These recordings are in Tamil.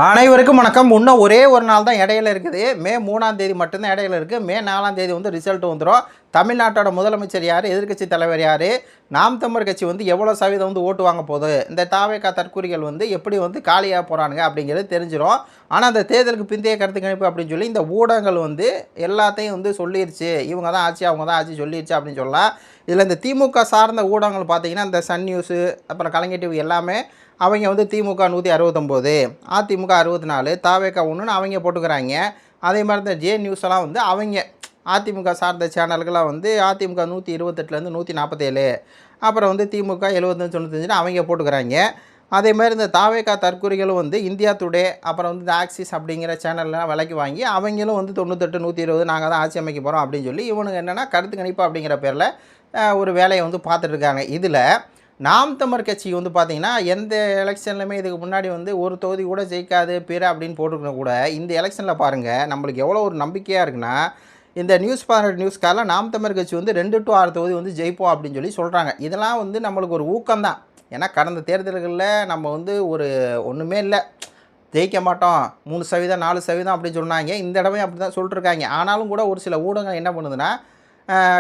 அனைவருக்கும் வணக்கம். இன்னும் ஒரே ஒரு நாள் தான் இடையில இருக்குது. மே 3ஆம் தேதி மட்டும்தான் இடையில இருக்குது. மே 4ஆம் தேதி வந்து ரிசல்ட் வந்துடும். தமிழ்நாட்டோட முதலமைச்சர் யார், எதிர்க்கட்சி தலைவர் யார், நாம் தமிழர் கட்சி வந்து எவ்வளோ சதவீதம் வந்து ஓட்டு வாங்க போகுது, இந்த தாவேகா தற்கூறிகள் வந்து எப்படி வந்து காலியாக போகிறானுங்க அப்படிங்கிறது தெரிஞ்சிடும். ஆனால் அந்த தேர்தலுக்கு பிந்தைய கருத்து கணிப்பு அப்படின்னு சொல்லி இந்த ஊடகங்கள் வந்து எல்லாத்தையும் வந்து சொல்லிடுச்சு, இவங்க தான் ஆட்சி அவங்க தான் ஆட்சி சொல்லிடுச்சு அப்படின்னு சொல்லலாம். இதில் இந்த திமுக சார்ந்த ஊடகங்கள் பார்த்தீங்கன்னா இந்த சன் நியூஸு, அப்புறம் கலைஞர் டிவி எல்லாமே அவங்க வந்து திமுக 169, அதிமுக 64, தாவேகா 1ன்னு அவங்க போட்டுக்கிறாங்க. அதே மாதிரி இந்த ஜே நியூஸ் எல்லாம் வந்து அவங்க அதிமுக சார்ந்த சேனல்களாக வந்து அதிமுக 128லேருந்து 147, அப்புறம் வந்து திமுக 75 95ன்னு அவங்க போட்டுக்கிறாங்க. அதே மாதிரி இந்த தாவேகா தற்கூறிகளும் வந்து இந்தியா டுடே, அப்புறம் வந்து இந்த ஆக்சிஸ் அப்படிங்கிற சேனல்லாம் விலைக்கு வாங்கி அவங்களும் வந்து 98 120 நாங்கள் தான் ஆட்சி அமைக்க போகிறோம் அப்படின்னு சொல்லி இவனுங்க என்னென்னா கருத்து கணிப்பு அப்படிங்கிற பேரில் ஒரு வேலையை வந்து பார்த்துட்ருக்காங்க. இதில் நாம் தமிழர் கட்சி வந்து பார்த்திங்கன்னா எந்த எலெக்ஷன்லையுமே இதுக்கு முன்னாடி வந்து ஒரு தொகுதி கூட ஜெயிக்காது பிற அப்படின்னு போட்டுருக்கணும் கூட இந்த எலெக்ஷனில் பாருங்கள் நம்மளுக்கு எவ்வளோ ஒரு நம்பிக்கையாக இருக்குன்னா, இந்த நியூஸ் 18 நியூஸ்க்கால நாம் தமிழர் கட்சி வந்து 2 to 6 தொகுதி வந்து ஜெயிப்போம் அப்படின்னு சொல்லி சொல்கிறாங்க. இதெல்லாம் வந்து நம்மளுக்கு ஒரு ஊக்கம்தான். ஏன்னா கடந்த தேர்தல்களில் நம்ம வந்து ஒன்றுமே இல்லை, ஜெயிக்க மாட்டோம், 3% 4% அப்படின்னு சொன்னாங்க. இந்த இடமே அப்படி தான் சொல்லிட்டுருக்காங்க. ஆனாலும் கூட ஒரு சில ஊடகங்கள் என்ன பண்ணுதுன்னா,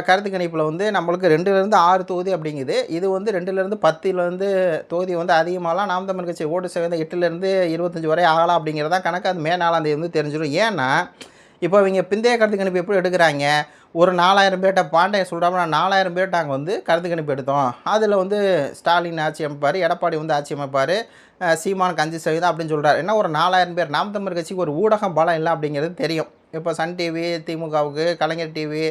கருத்து கணிப்பில் வந்து நம்மளுக்கு 2லேருந்து 6 தொகுதி அப்படிங்குது. இது வந்து 2லேருந்து 10லேருந்து தொகுதி வந்து அதிகமாகலாம் நாம் தமிழர் கட்சி ஓட்டு சதவீதம் 8லேருந்து 25 வரை ஆகலாம் அப்படிங்கிறதான் கணக்கு. அது மே 4ஆம் தேதி வந்து தெரிஞ்சிடும். ஏன்னா இப்போ இவங்க பிந்தைய கருத்து கணிப்பு எப்படி எடுக்கிறாங்க, ஒரு 4000 பேர்ட்ட பாண்டியன் சொல்கிறாங்க, 4000 பேர்ட்ட நாங்கள் வந்து கருத்து கணிப்பு எடுத்தோம், அதில் வந்து ஸ்டாலின் ஆட்சி அமைப்பார், எடப்பாடி வந்து ஆட்சி அமைப்பார், சீமானுக்கு 5% அப்படின்னு சொல்கிறார். என்ன ஒரு 4000 பேர் நாம் தமிழர் கட்சிக்கு ஒரு ஊடகம் பலம் இல்லை அப்படிங்கிறது தெரியும். இப்போ சன் டிவி திமுகவுக்கு, கலைஞர் டிவி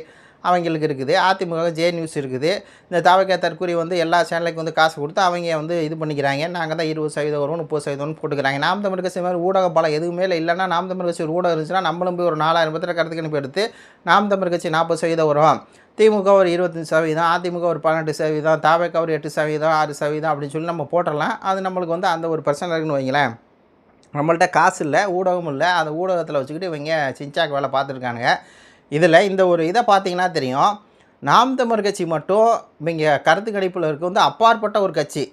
அவங்களுக்கு இருக்குது, அதிமுக ஜே நியூஸ் இருக்குது. இந்த தாவேகா தற்கூரி வந்து எல்லா சேனலுக்கும் வந்து காசு கொடுத்து அவங்க வந்து இது பண்ணிக்கிறாங்க. நாங்கள் தான் 20% வரும் 30% போட்டுக்கிறாங்க. நாம் தமிழர் கட்சி மாதிரி ஊடக பலம் எதுவுமே இல்லைன்னா நாம் தமிழர் கட்சி ஒரு ஊடகம் இருந்துச்சுன்னா நம்மளும் போய் ஒரு 4000 பேர் கருத்து கணிப்பு எடுத்து நாம் தமிழர் கட்சி 40% வரும், திமுக ஒரு 25%, அதிமுக ஒரு 18%, தாவேகா ஒரு 8%, 6% அப்படின்னு சொல்லி நம்ம போட்டுடலாம். அது நம்மளுக்கு வந்து அந்த ஒரு பிரச்சனை இருக்குன்னு வைங்களேன். நம்மள்ட்ட காசு இல்லை, ஊடகமும் இல்லை, அந்த ஊடகத்தில் வச்சுக்கிட்டு இவங்க சின்சாக் வேலை பார்த்துருக்கானுங்க. இதில் இந்த ஒரு இதை பார்த்தீங்கன்னா தெரியும், நாம் தமிழர் கட்சி மட்டும் இவங்க கருத்து கணிப்பில் இருக்க வந்து அப்பாற்பட்ட ஒரு கட்சி.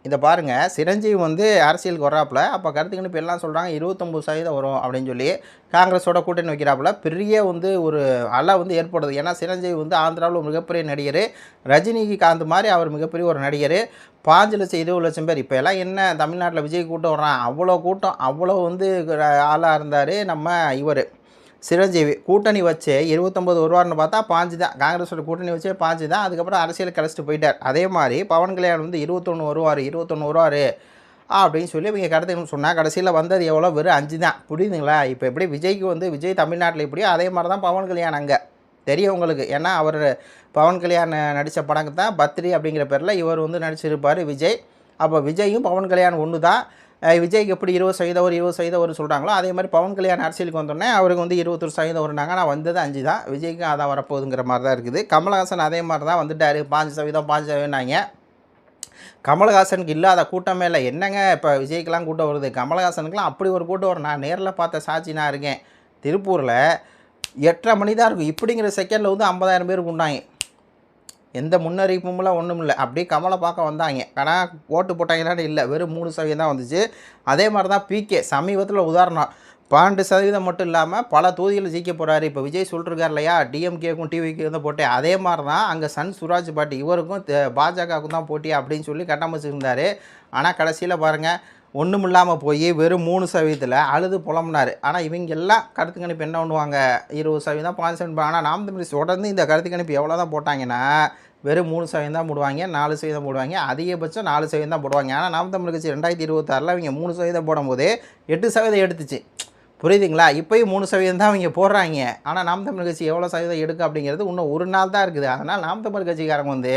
இதை பாருங்கள், சிரஞ்சீவி வந்து அரசியலுக்கு வர்றாப்புல அப்போ கருத்து கணிப்பு எல்லாம் சொல்கிறாங்க 29% வரும் அப்படின்னு சொல்லி காங்கிரஸோட கூட்டணி வைக்கிறாப்புல பெரிய வந்து ஒரு அலை வந்து ஏற்படுது. ஏன்னா சிரஞ்சீவி வந்து ஆந்திராவில் மிகப்பெரிய நடிகர், ரஜினிகாந்த் மாதிரி அவர் மிகப்பெரிய ஒரு நடிகர், 5 லட்சம் 20 லட்சம் பேர். இப்போ எல்லாம் என்ன தமிழ்நாட்டில் விஜய் கூட்டம் வர்றான், அவ்வளோ கூட்டம், அவ்வளோ வந்து ஆளாக இருந்தார் நம்ம இவர் சிரஞ்சீவி. கூட்டணி வச்சு 29 வருவார்னு பார்த்தா 5 தான், காங்கிரஸோட கூட்டணி வச்சே 5 தான். அதுக்கப்புறம் அரசியல் கழிச்சிட்டு போயிட்டார். அதே மாதிரி பவன் கல்யாண் வந்து 21 வருவார் அப்படின்னு சொல்லி இவங்க கருத்துன்னு சொன்னால் கடைசியில் வந்தது எவ்வளோ, வெறும் 5 தான். புரியுதுங்களா? இப்போ எப்படி விஜய்க்கு வந்து விஜய் தமிழ்நாட்டில் எப்படியோ அதே மாதிரி தான் பவன் கல்யாண் அங்கே தெரியும் உங்களுக்கு. ஏன்னா அவர் பவன் கல்யாண் நடித்த படங்கு தான் பத்ரி அப்படிங்கிற பேரில் இவர் வந்து நடிச்சிருப்பார் விஜய். அப்போ விஜயும் பவன் கல்யாண் ஒன்று தான். விஜய்க்கு எப்படி 20% ஒரு சொல்கிறாங்களோ அதே மாதிரி பவன் கல்யாண் அரசியலுக்கு வந்தோடனே அவருக்கு வந்து 21% வருனாங்க. ஆனால் வந்தது 5 தான். விஜய்க்கு அதான் வரப்போகுதுங்கிற மாதிரி தான் இருக்குது. கமல்ஹாசன் அதே மாதிரி தான் வந்துட்டார், 5% கமல்ஹாசனுக்கு இல்லாத கூட்டமே இல்லை. என்னங்க இப்போ விஜய்க்கெலாம் கூட்டம் வருது, கமல்ஹாசனுக்குலாம் அப்படி ஒரு கூட்டம் வரும். நான் நேரில் பார்த்த சாட்சி நான் இருக்கேன். திருப்பூரில் 8:30 மணி தான் இருக்கும். இப்படிங்கிற செகண்டில் வந்து 50,000 பேருக்கு உண்டாங்க. எந்த முன்னறிவிப்பும்லாம் ஒன்றும் இல்லை, அப்படியே கமலை பார்க்க வந்தாங்க. ஆனால் ஓட்டு போட்டாங்களான்னு இல்லை, வெறும் 3% தான் வந்துச்சு. அதே மாதிரி தான் பிகே சமீபத்தில் உதாரணம் 12% மட்டும் இல்லாமல் பல தொகுதிகளில் ஜெயிக்க போகிறாரு. இப்போ விஜய் சொல்லிருக்கார் இல்லையா, டிஎம்கேக்கும் டிவிக்கு தான் போட்டேன், அதே மாதிரி தான் அங்கே சன் சுராஜ் பாட்டி இவருக்கும் பாஜகவுக்கும் தான் போட்டி அப்படின்னு சொல்லி கட்டமைச்சிருந்தார். ஆனால் கடைசியில் பாருங்கள் ஒன்றும் இல்லாமல் போய் வெறும் 3% அழுது புலம்புனார். ஆனால் இவங்க எல்லாம் கருத்து கணிப்பு என்ன பண்ணுவாங்க, 20% 5%. ஆனால் நாம் தமிழ் தொடர்ந்து இந்த கருத்து கணிப்பு எவ்வளோ தான் போட்டாங்கன்னா வெறும் 3% தான் போடுவாங்க, 4% போடுவாங்க, அதிகபட்சம் 4% தான் போடுவாங்க. ஆனால் நாம் தமிழ் கட்சி 2026 இவங்க 3% போடும்போது 8% எடுத்துச்சு. புரியுதுங்களா? இப்போயும் 3% தான் அவங்க போடுறாங்க. ஆனால் நாம் தமிழ் கட்சி எவ்வளோ சதவீதம் எடுக்கும் அப்படிங்கிறது இன்னும் ஒரு நாள் தான் இருக்குது. அதனால் நாம் தமிழ் கட்சிக்காரங்க வந்து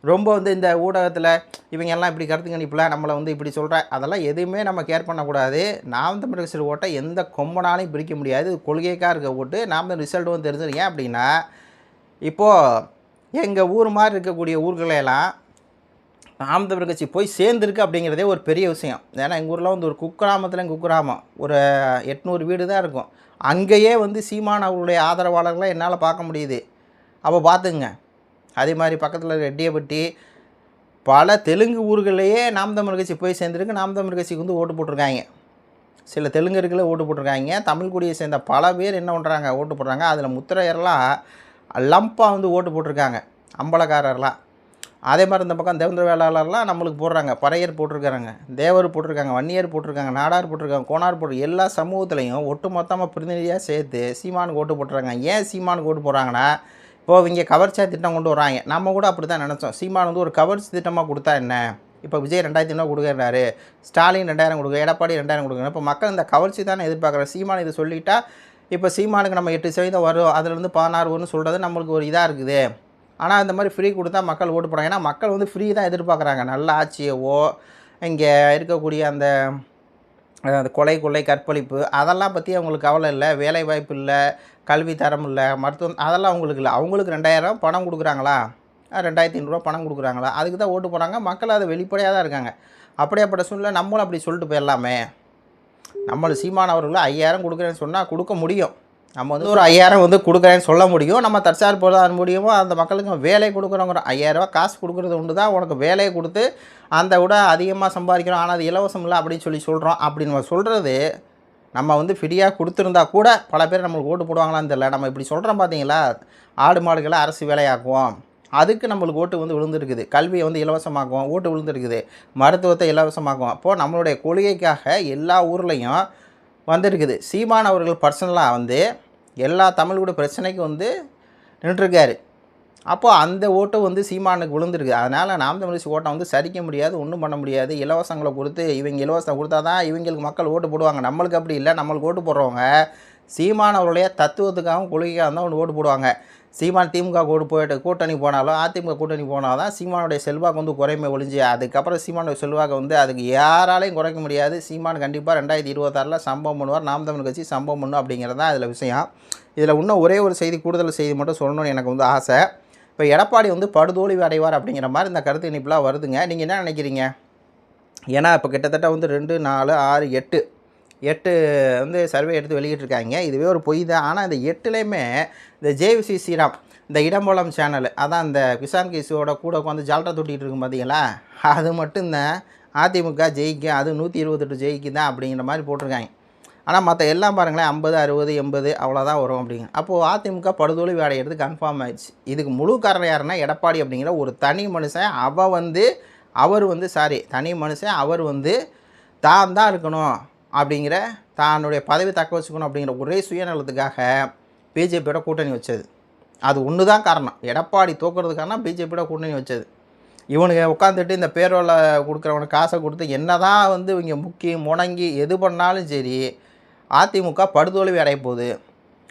ரொம்ப வந்து இந்த ஊடகத்தில் இவங்க எல்லாம் இப்படி கருத்து கணிப்பில் நம்மளை வந்து இப்படி சொல்கிறேன், அதெல்லாம் எதுவுமே நம்ம கேர் பண்ணக்கூடாது. நாம் தமிழ் கட்சி ஓட்டை எந்த கொம்பனாலையும் பிரிக்க முடியாது. கொள்கைக்காக இருக்க ஓட்டு நாம் தான் ரிசல்ட் வந்து தெரிஞ்சிருங்க. அப்படின்னா இப்போது எங்கள் ஊர் மாதிரி இருக்கக்கூடிய ஊர்களெல்லாம் நாம் தமிழ் கட்சி போய் சேர்ந்துருக்கு அப்படிங்கிறதே ஒரு பெரிய விஷயம். ஏன்னா எங்கள் ஊரில் வந்து ஒரு குக்கிராமம் ஒரு 800 வீடு தான் இருக்கும். அங்கேயே வந்து சீமான் அவருடைய ஆதரவாளர்களாக என்னால் பார்க்க முடியுது. அப்போ பார்த்துங்க. அதே மாதிரி பக்கத்தில் ரெட்டியப்பட்டி பல தெலுங்கு ஊர்களையே நாம் தமிழ் கட்சி போய் சேர்ந்துருக்கு. நாம் தமிழ் கட்சிக்கு வந்து ஓட்டு போட்டிருக்காங்க. சில தெலுங்கர்களே ஓட்டு போட்டிருக்காங்க. தமிழ் குடியை சேர்ந்த பல பேர் என்ன பண்ணுறாங்க, ஓட்டு போடுறாங்க. அதில் முத்திரையர்லாம் லம்பாக வந்து ஓட்டு போட்டிருக்காங்க, அம்பலக்காரர்லாம். அதே மாதிரி இந்த பக்கம் தேவேந்திர வேளாளர்லாம் நம்மளுக்கு போடுறாங்க. பறையர் போட்டிருக்காங்க, தேவர் போட்டிருக்காங்க, வன்னியர் போட்டிருக்காங்க, நாடார் போட்டிருக்காங்க, கோனார் போட்டு எல்லா சமூகத்துலேயும் ஒட்டு மொத்தமாக பிரதிநிதியாக சேர்த்து சீமானுக்கு ஓட்டு போட்டுறாங்க. ஏன் சீமானுக்கு ஓட்டு போடுறாங்கன்னா, இப்போது இங்கே கவர்ச்சியா திட்டம் கொண்டு வராங்க. நம்ம கூட அப்படி தான் நினச்சோம். சீமான் வந்து ஒரு கவர்ச்சி திட்டமாக கொடுத்தா என்ன, இப்போ விஜய் 2500 கொடுக்குறாரு, ஸ்டாலின் 2000 கொடுக்குற, எடப்பாடி 2000 கொடுக்குறாங்க. இப்போ மக்கள் இந்த கவர்ச்சி தானே எதிர்பார்க்குறாங்க. சீமான் இதை சொல்லிட்டா இப்போ சீமானுக்கு நம்ம 8% வரும், அதுலேருந்து 16 வரும்னு சொல்கிறது நம்மளுக்கு ஒரு இதாக இருக்குது. ஆனால் இந்த மாதிரி ஃப்ரீ கொடுத்தா மக்கள் ஓட்டு போடுறாங்க. ஏன்னா மக்கள் வந்து ஃப்ரீ தான் எதிர்பார்க்குறாங்க. நல்ல ஆட்சியவோ இங்கே இருக்கக்கூடிய அந்த கொலை கொள்ளை கற்பழிப்பு அதெல்லாம் பற்றி அவங்களுக்கு கவலை இல்லை. வேலை வாய்ப்பு இல்லை, கல்வி தரம் இல்லை, மருத்துவம் அதெல்லாம் அவங்களுக்கு இல்லை. அவங்களுக்கு 2000 பணம் கொடுக்குறாங்களா, 2500 பணம் கொடுக்குறாங்களா, அதுக்கு தான் ஓட்டு போகிறாங்க. மக்கள் அதை வெளிப்படையாக தான் இருக்காங்க. அப்படியாப்பட்ட சூழ்நிலை நம்மளும் அப்படி சொல்லிட்டு போயிடலாமே. நம்மளும் சீமான் அவர்கள் 5000 கொடுக்குறேன்னு சொன்னால் கொடுக்க முடியும். நம்ம வந்து ஒரு 5000 வந்து கொடுக்குறேன்னு சொல்ல முடியும். நம்ம தற்சார்பு பொருளாதார முடியுமோ அந்த மக்களுக்கு வேலை கொடுக்குறோங்கிற 5000 காசு கொடுக்குறது உண்டு தான். உனக்கு வேலையை கொடுத்து அந்த விட அதிகமாக சம்பாதிக்கிறோம், ஆனால் அது இலவசம் இல்லை அப்படின்னு சொல்கிறோம். அப்படி நம்ம சொல்கிறது நம்ம வந்து ஃப்ரீயாக கொடுத்துருந்தா கூட பல பேர் நம்மளுக்கு ஓட்டு போடுவாங்களான்னு தெரியல. நம்ம இப்படி சொல்கிறோம் பார்த்தீங்களா, ஆடு மாடுகளை அரசு வேலையாக்குவோம், அதுக்கு நம்மளுக்கு ஓட்டு வந்து விழுந்துருக்குது. கல்வியை வந்து இலவசமாக்குவோம், ஓட்டு விழுந்துருக்குது. மருத்துவத்தை இலவசமாக்குவோம். அப்போது நம்மளுடைய கொள்கைக்காக எல்லா ஊர்லேயும் வந்திருக்குது. சீமான் அவர்கள் பர்சனலாக வந்து எல்லா தமிழ்கூட பிரச்சனைக்கு வந்து நின்றுருக்காரு. அப்போது அந்த ஓட்டு வந்து சீமானுக்கு விழுந்துருக்கு. அதனால் நாம் தமிழ் ஓட்டை வந்து சரிக்க முடியாது, ஒன்றும் பண்ண முடியாது. இலவசங்களை கொடுத்து இவங்க இலவசம் கொடுத்தா தான் இவங்களுக்கு மக்கள் ஓட்டு போடுவாங்க. நம்மளுக்கு அப்படி இல்லை. நம்மளுக்கு ஓட்டு போடுறவங்க சீமான் அவருடைய தத்துவத்துக்காகவும் கொள்கைக்காக தான் ஓட்டு போடுவாங்க. சீமான் திமுக கூட்டணி போனாலும் அதிமுக கூட்டணி போனால் தான் சீமானுடைய செல்வாக்கு வந்து குறைமை ஒழிஞ்சு, அதுக்கப்புறம் சீமானுடைய செல்வாக்கை வந்து அதுக்கு யாராலையும் குறைக்க முடியாது. சீமான் கண்டிப்பாக 2026 சம்பவம் பண்ணுவார். நாம் தமிழ் கட்சி சம்பவம் பண்ணும் அப்படிங்கிறது தான் இதில் விஷயம். இதில் இன்னும் ஒரே ஒரு செய்தி, கூடுதல் செய்தி மட்டும் சொல்லணும்னு எனக்கு வந்து ஆசை. இப்போ எடப்பாடி வந்து படுதோல்வி அடைவார் அப்படிங்கிற மாதிரி இந்த கருத்து இணைப்புலாம் வருதுங்க. நீங்கள் என்ன நினைக்கிறீங்க? ஏன்னா இப்போ கிட்டத்தட்ட வந்து 2, 4, 6, 8 வந்து சர்வே எடுத்து வெளியிட்டிருக்காங்க. இதுவே ஒரு பொய் தான். ஆனால் இந்த 8லேயுமே இந்த ஜேவிசி ஸ்ரீராம், இந்த இடம்போலம் சேனல், அதான் இந்த கிசான் கேஸோட கூட உட்காந்து ஜால்ரா தொட்டிகிட்டு இருக்கும் பார்த்தீங்களா, அது மட்டும்தான் அதிமுக ஜெயிக்கும், அது 128 ஜெயிக்கும் தான் அப்படிங்கிற மாதிரி போட்டிருக்காங்க. ஆனால் மற்ற எல்லாம் பாருங்களேன் 50, 60, 80 அவ்வளோதான் வரும் அப்படிங்க. அப்போது அதிமுக படுதோல்வி அடைகிறது கன்ஃபார்ம் ஆயிடுச்சு. இதுக்கு முழு காரணம் யாருன்னா எடப்பாடி அப்படிங்கிற ஒரு தனி மனுஷன். தனி மனுஷன் அவர் வந்து தான் தான் இருக்கணும் அப்படிங்கிற, தன்னுடைய பதவி தக்க வச்சுக்கணும் அப்படிங்கிற ஒரே சுயநலத்துக்காக பிஜேபியோட கூட்டணி வச்சது. அது ஒன்று தான் காரணம். எடப்பாடி தோக்குறதுக்கான பிஜேபியோட கூட்டணி வச்சது. இவனுங்க உட்காந்துட்டு இந்த பேரோவில் கொடுக்குறவனுக்கு காசை கொடுத்து என்ன தான் வந்து இவங்க முடங்கி எது பண்ணாலும் சரி அதிமுக படுதோல்வி அடைய போகுது.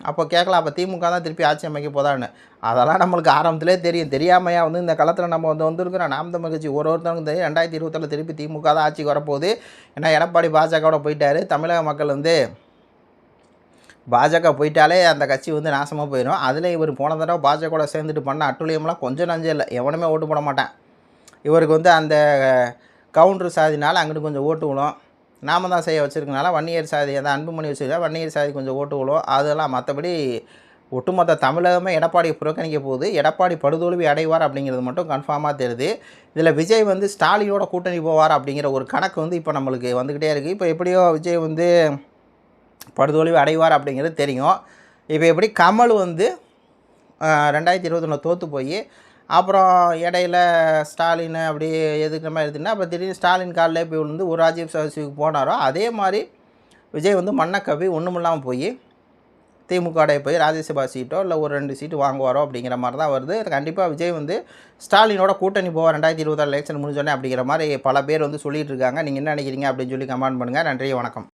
அப்போ கேட்கலாம், அப்போ திமுக தான் திருப்பி ஆட்சி அமைக்க போதான்னு. அதெல்லாம் நம்மளுக்கு ஆரம்பத்திலே தெரியும். தெரியாமையா வந்து இந்த காலத்தில் நம்ம வந்திருக்கிறோம். நாம் தமிழ் கட்சி ஒருத்தவங்க தெரியும் 2027 திருப்பி திமுக தான் ஆட்சிக்கு வரப்போகுது. ஏன்னா எடப்பாடி பாஜகவோட போயிட்டார். தமிழக மக்கள் வந்து பாஜக போயிட்டாலே அந்த கட்சி வந்து நாசமாக போயிடும். அதில் இவர் போன தடவை பாஜகவோட சேர்ந்துட்டு பண்ண அட்டுழியம்லாம் கொஞ்சம் நஞ்சம் இல்லை. எவனுமே ஓட்டு போட மாட்டான். இவருக்கு வந்து அந்த கவுண்டர் சாதினால அங்கிட்டு கொஞ்சம் ஓட்டு விழும். நாம தான் செய்ய வச்சுருக்கனால வன்னியர் சாதி, அந்த அன்புமணி வச்சுருக்கா வன்னியர் சாதி கொஞ்சம் ஓட்டு விழும். அதெல்லாம் மற்றபடி ஒட்டுமொத்த தமிழகமே எடப்பாடியை புறக்கணிக்க போகுது. எடப்பாடி படுதோல்வி அடைவார் அப்படிங்கிறது மட்டும் கன்ஃபார்மாக தெரியுது. இதில் விஜய் வந்து ஸ்டாலினோட கூட்டணி போவார் அப்படிங்கிற ஒரு கணக்கு வந்து இப்போ நம்மளுக்கு வந்துக்கிட்டே இருக்குது. இப்போ எப்படியோ விஜய் வந்து படுதோல்வி அடைவார் அப்படிங்கிறது தெரியும். இப்போ எப்படி கமல் வந்து 2021 தோற்று போய் அப்புறம் இடையில ஸ்டாலின் அப்படி எதுக்குற மாதிரி எடுத்துன்னா அப்புறம் திடீர்னு ஸ்டாலின் காலில் போய் விழுந்து ஒரு ராஜீவ் சரஸ்வதிக்கு போனாரோ, அதே மாதிரி விஜய் வந்து மண்ணை கவ்வி ஒன்றும் இல்லாமல் போய் திமுகடைய போய் ராஜ்யசபா சீட்டோ இல்லை ஒரு 2 சீட்டு வாங்குவாரோ அப்படிங்கிற மாதிரி தான் வருது. கண்டிப்பாக விஜய் வந்து ஸ்டாலினோட கூட்டணி போவார் 2026 எலெக்ஷன் முடிஞ்சோடனே அப்படிங்கிற மாதிரி பல பேர் வந்து சொல்லிகிட்டு இருக்காங்க. நீங்கள் என்ன நினைக்கிறீங்க அப்படின்னு சொல்லி கமெண்ட் பண்ணுங்கள். நன்றி, வணக்கம்.